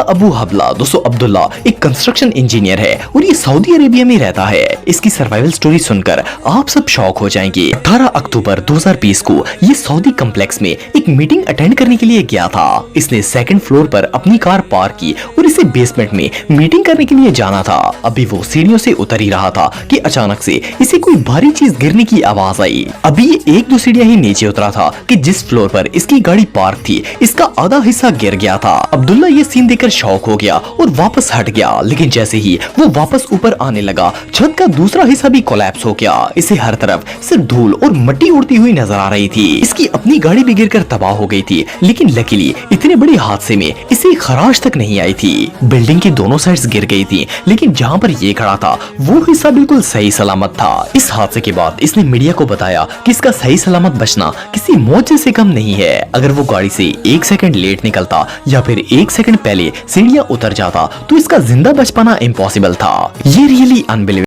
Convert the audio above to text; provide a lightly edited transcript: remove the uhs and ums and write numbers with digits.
अबू हबला दोस्तों अब्दुल्ला एक construction engineer है और ये सऊदी अरेबिया में रहता है। इसकी सर्वाइवल स्टोरी सुनकर आप सब शॉक हो जाएंगे। 18 अक्टूबर 2020 को ये सऊदी कॉम्प्लेक्स में एक मीटिंग अटेंड करने के लिए गया था। इसने सेकंड फ्लोर पर अपनी कार पार्क की और इसे बेसमेंट में मीटिंग करने के लिए जाना था। अभी वो सीढ़ियों से उतर ही रहा था कि अचानक से इसे कोई भारी चीज गिरने की आवाज आई। अभी ये एक दो सीढ़ियां ही नीचे उतरा था कि जिस फ्लोर पर इसकी गाड़ी पार्क थी इसका आधा हिस्सा गिर गया था। अब्दुल्ला ये सीन देखकर शॉक हो गया और वापस हट गया, लेकिन जैसे ही वो वापस ऊपर आने लगा छत का दूसरा हिस्सा भी कोलैप्स हो गया। इसे हर तरफ सिर्फ धूल और मिट्टी उड़ती हुई नजर आ रही थी। इसकी अपनी गाड़ी भी गिरकर तबाह हो गई थी, लेकिन लकीली इतने बड़े हादसे में इसे खराश तक नहीं आई थी। बिल्डिंग की दोनों साइड्स गिर गई थी, लेकिन जहाँ पर ये खड़ा था वो हिस्सा बिल्कुल सही सलामत था। इस हादसे के बाद इसने मीडिया को बताया कि इसका सही सलामत बचना किसी मौत से कम नहीं है। अगर वो गाड़ी से 1 सेकंड लेट निकलता या फिर 1 सेकंड पहले सीढ़ियां उतर जाता तो इसका जिंदा बच पाना इम्पॉसिबल था। ये रियली अनबिलीवेबल